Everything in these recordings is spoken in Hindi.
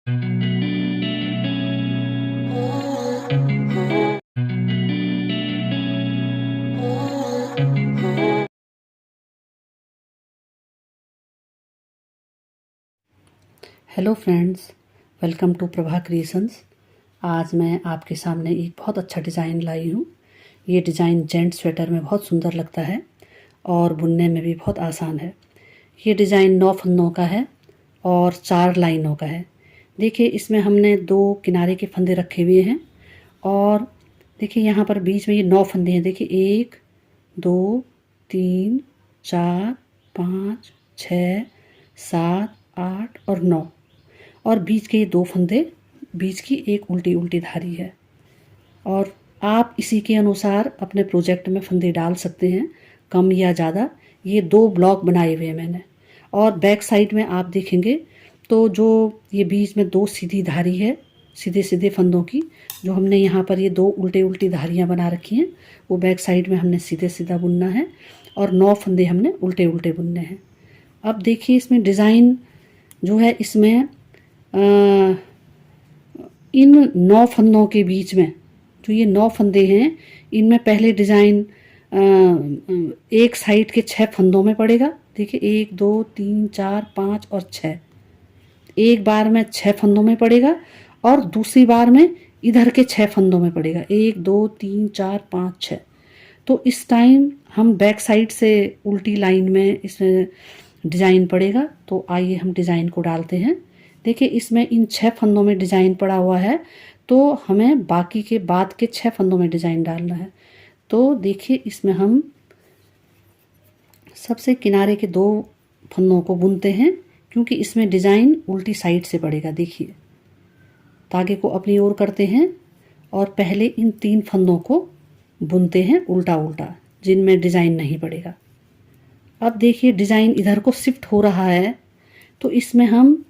Hello friends, welcome to Prabha creations. आज मैं आपके सामने एक बहुत अच्छा डिज़ाइन लाई हूँ। ये डिज़ाइन जेंट्स स्वेटर में बहुत सुंदर लगता है और बुनने में भी बहुत आसान है। ये डिज़ाइन 9 फंदों का है और 4 लाइनों का है। देखिए, इसमें हमने 2 किनारे के फंदे रखे हुए हैं और देखिए यहाँ पर बीच में ये 9 फंदे हैं। देखिए 1 2 3 4 5 6 7 8 और 9 और बीच के ये 2 फंदे, बीच की एक उल्टी उल्टी धारी है। और आप इसी के अनुसार अपने प्रोजेक्ट में फंदे डाल सकते हैं, कम या ज़्यादा। ये 2 ब्लॉक बनाए हुए हैं मैंने। और बैक साइड में आप देखेंगे तो जो ये बीच में 2 सीधी धारी है, सीधे सीधे फंदों की, जो हमने यहाँ पर ये 2 उल्टे उल्टी धारियाँ बना रखी हैं, वो बैक साइड में हमने सीधे सीधा बुनना है और 9 फंदे हमने उल्टे उल्टे बुनने हैं। अब देखिए, इसमें डिज़ाइन जो है, इसमें इन 9 फंदों के बीच में जो ये 9 फंदे हैं, इनमें पहले डिज़ाइन एक साइड के 6 फंदों में पड़ेगा। देखिए 1 2 3 4 5 और 6, एक बार में 6 फंदों में पड़ेगा और दूसरी बार में इधर के 6 फंदों में पड़ेगा। 1 2 3 4 5 6। तो इस टाइम हम बैक साइड से उल्टी लाइन में इसमें डिज़ाइन पड़ेगा। तो आइए हम डिज़ाइन को डालते हैं। देखिए, इसमें इन 6 फंदों में डिज़ाइन पड़ा हुआ है, तो हमें बाकी के बाद के 6 फंदों में डिज़ाइन डालना है। तो देखिए, इसमें हम सबसे किनारे के 2 फंदों को बुनते हैं, क्योंकि इसमें डिज़ाइन उल्टी साइड से पड़ेगा। देखिए, धागे को अपनी ओर करते हैं और पहले इन 3 फंदों को बुनते हैं उल्टा उल्टा, जिनमें डिज़ाइन नहीं पड़ेगा। अब देखिए, डिज़ाइन इधर को शिफ्ट हो रहा है, तो इसमें हम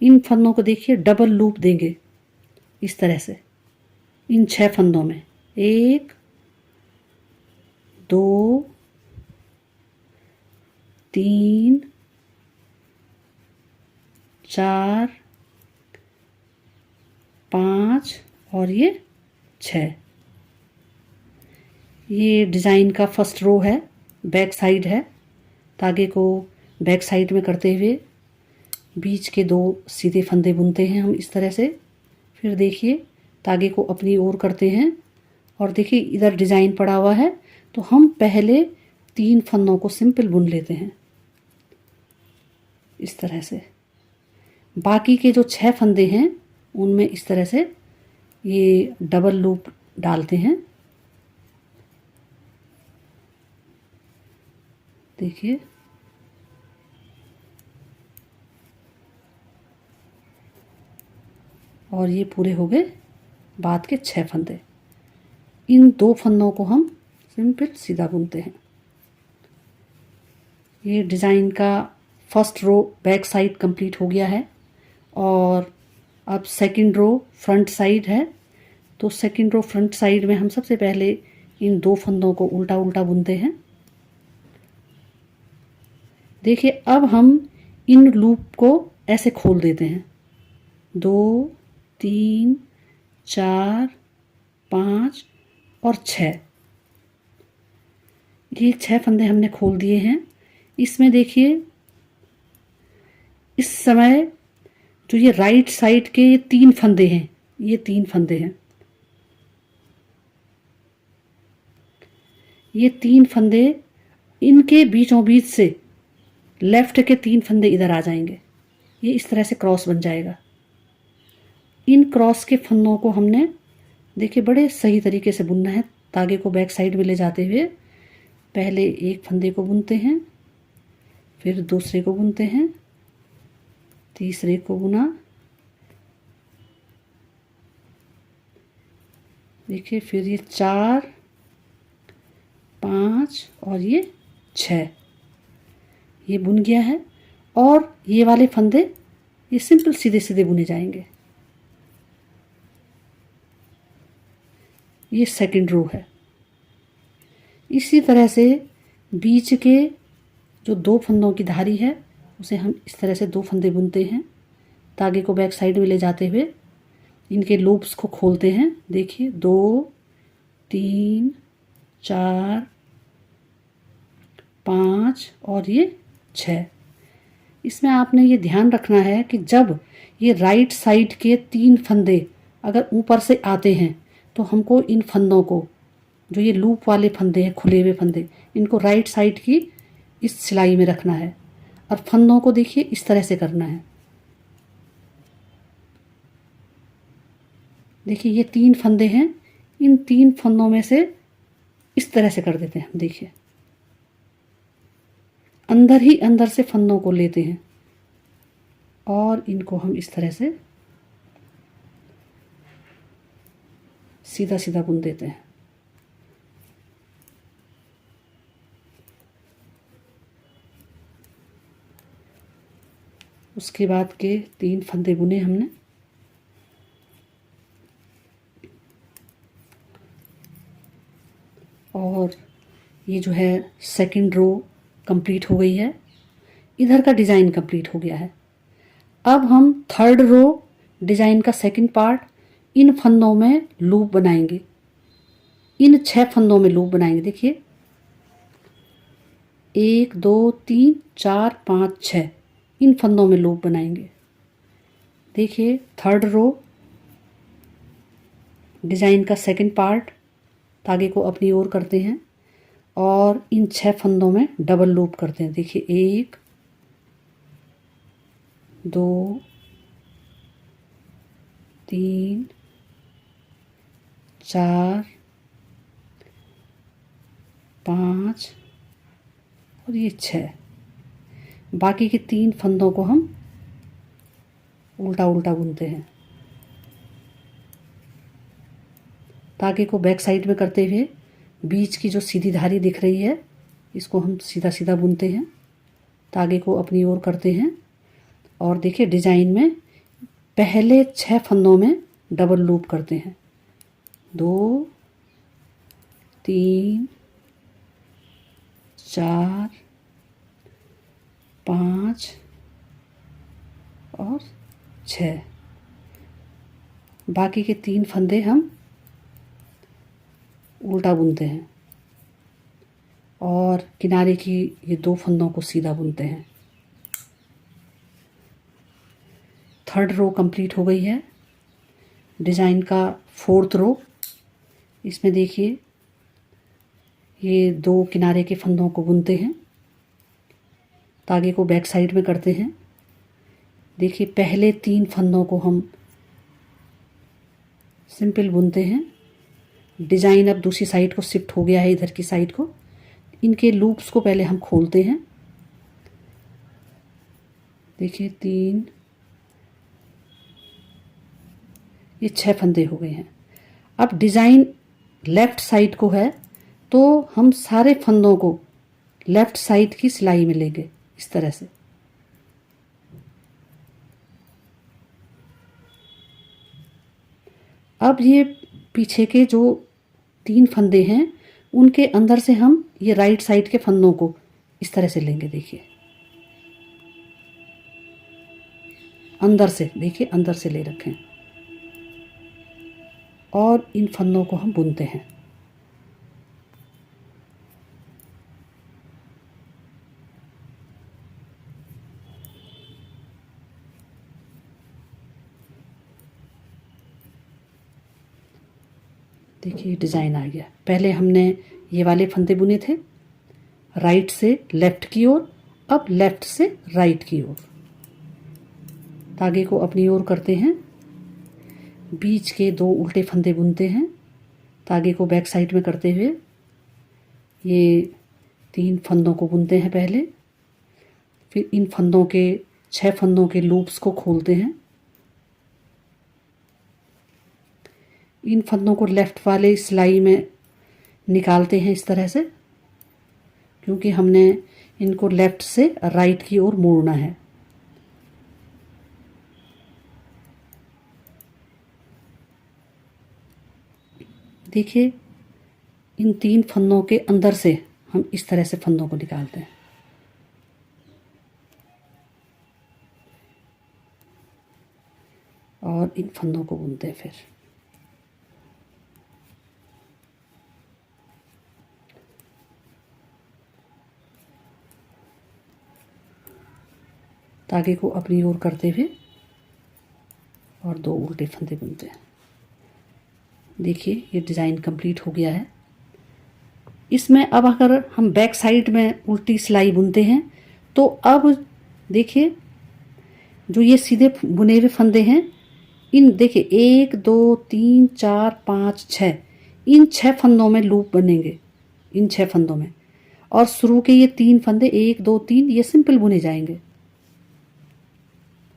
इन फंदों को देखिए डबल लूप देंगे इस तरह से। इन 6 फंदों में 1 2 3 4 5 और ये 6। ये डिज़ाइन का फर्स्ट रो है, बैक साइड है। धागे को बैक साइड में करते हुए बीच के 2 सीधे फंदे बुनते हैं हम इस तरह से। फिर देखिए, धागे को अपनी ओर करते हैं और देखिए इधर डिज़ाइन पड़ा हुआ है, तो हम पहले 3 फंदों को सिंपल बुन लेते हैं इस तरह से। बाकी के जो 6 फंदे हैं, उनमें इस तरह से ये डबल लूप डालते हैं। देखिए, और ये पूरे हो गए बाद के 6 फंदे। इन 2 फंदों को हम सिंपल सीधा बुनते हैं। ये डिज़ाइन का first row back side complete हो गया है और अब सेकंड रो फ्रंट साइड है। तो सेकंड रो फ्रंट साइड में हम सबसे पहले इन 2 फंदों को उल्टा उल्टा बुनते हैं। देखिए, अब हम इन लूप को ऐसे खोल देते हैं। 2 3 4 5 और 6, ये 6 फंदे हमने खोल दिए हैं। इसमें देखिए, इस समय जो ये राइट साइड के ये 3 फंदे हैं, ये 3 फंदे हैं। ये 3 फंदे, इनके बीचों बीच से लेफ्ट के 3 फंदे इधर आ जाएंगे। ये इस तरह से क्रॉस बन जाएगा। इन क्रॉस के फंदों को हमने देखिए बड़े सही तरीके से बुनना है। धागे को बैक साइड में ले जाते हुए पहले एक फंदे को बुनते हैं, फिर दूसरे को बुनते हैं, तीसरे को बुना, देखिए फिर ये 4 5 और ये 6, ये बुन गया है। और ये वाले फंदे ये सिंपल सीधे सीधे बुने जाएंगे। ये सेकंड रो है। इसी तरह से बीच के जो 2 फंदों की धारी है, उसे हम इस तरह से 2 फंदे बुनते हैं। धागे को बैक साइड में ले जाते हुए इनके लूप्स को खोलते हैं। देखिए 2 3 4 5 और ये 6। इसमें आपने ये ध्यान रखना है कि जब ये राइट साइड के 3 फंदे अगर ऊपर से आते हैं तो हमको इन फंदों को, जो ये लूप वाले फंदे हैं, खुले हुए फंदे, इनको राइट साइड की इस सिलाई में रखना है और फंदों को देखिए इस तरह से करना है। देखिए ये 3 फंदे हैं, इन 3 फंदों में से इस तरह से कर देते हैं। देखिए अंदर ही अंदर से फंदों को लेते हैं और इनको हम इस तरह से सीधा सीधा बुन देते हैं। उसके बाद के 3 फंदे बुने हमने। और ये जो है सेकंड रो कंप्लीट हो गई है, इधर का डिज़ाइन कंप्लीट हो गया है। अब हम थर्ड रो डिज़ाइन का सेकंड पार्ट इन फंदों में लूप बनाएंगे, इन 6 फंदों में लूप बनाएंगे। देखिए 1 2 3 4 5 6 इन फंदों में लूप बनाएंगे। देखिए थर्ड रो डिज़ाइन का सेकंड पार्ट, धागे को अपनी ओर करते हैं और इन 6 फंदों में डबल लूप करते हैं। देखिए 1 2 3 4 5 और ये 6। बाकी के 3 फंदों को हम उल्टा उल्टा बुनते हैं। धागे को बैक साइड में करते हुए बीच की जो सीधी धारी दिख रही है इसको हम सीधा सीधा बुनते हैं। धागे को अपनी ओर करते हैं और देखिए डिज़ाइन में पहले 6 फंदों में डबल लूप करते हैं। 2 3 4 5 और 6। बाकी के 3 फंदे हम उल्टा बुनते हैं और किनारे की ये 2 फंदों को सीधा बुनते हैं। थर्ड रो कंप्लीट हो गई है। डिज़ाइन का फोर्थ रो, इसमें देखिए ये 2 किनारे के फंदों को बुनते हैं। धागे को बैक साइड में करते हैं। देखिए पहले 3 फंदों को हम सिंपल बुनते हैं। डिज़ाइन अब दूसरी साइड को शिफ्ट हो गया है, इधर की साइड को। इनके लूप्स को पहले हम खोलते हैं। देखिए 3, ये 6 फंदे हो गए हैं। अब डिज़ाइन लेफ़्ट साइड को है तो हम सारे फंदों को लेफ़्ट साइड की सिलाई में लेंगे इस तरह से। अब ये पीछे के जो 3 फंदे हैं उनके अंदर से हम ये राइट साइड के फंदों को इस तरह से लेंगे। देखिए अंदर से, देखिए अंदर से ले रखें और इन फंदों को हम बुनते हैं। देखिए डिज़ाइन आ गया। पहले हमने ये वाले फंदे बुने थे राइट से लेफ़्ट की ओर, अब लेफ़्ट से राइट की ओर। धागे को अपनी ओर करते हैं, बीच के 2 उल्टे फंदे बुनते हैं। धागे को बैक साइड में करते हुए ये 3 फंदों को बुनते हैं पहले, फिर इन फंदों के 6 फंदों के लूप्स को खोलते हैं। इन फंदों को लेफ़्ट वाले सिलाई में निकालते हैं इस तरह से, क्योंकि हमने इनको लेफ़्ट से राइट की ओर मोड़ना है। देखिए इन 3 फंदों के अंदर से हम इस तरह से फंदों को निकालते हैं। इन फंदों को बुनते हैं फिर। धागे को अपनी ओर करते हुए और 2 उल्टे फंदे बुनते हैं। देखिए ये डिज़ाइन कंप्लीट हो गया है। इसमें अब अगर हम बैक साइड में उल्टी सिलाई बुनते हैं तो अब देखिए जो ये सीधे बुने हुए फंदे हैं, इन देखिए 1 2 3 4 5 6, इन 6 फंदों में लूप बनेंगे, इन 6 फंदों में। और शुरू के ये 3 फंदे 1 2 3 ये सिंपल बुने जाएंगे।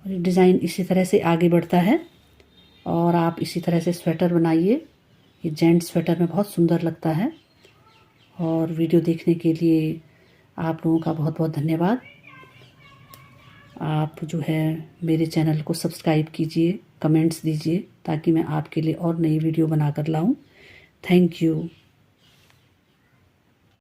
और ये डिज़ाइन इसी तरह से आगे बढ़ता है और आप इसी तरह से स्वेटर बनाइए। ये जेंट्स स्वेटर में बहुत सुंदर लगता है। और वीडियो देखने के लिए आप लोगों का बहुत बहुत धन्यवाद। आप जो है मेरे चैनल को सब्सक्राइब कीजिए, कमेंट्स दीजिए ताकि मैं आपके लिए और नई वीडियो बनाकर लाऊं। Thank you.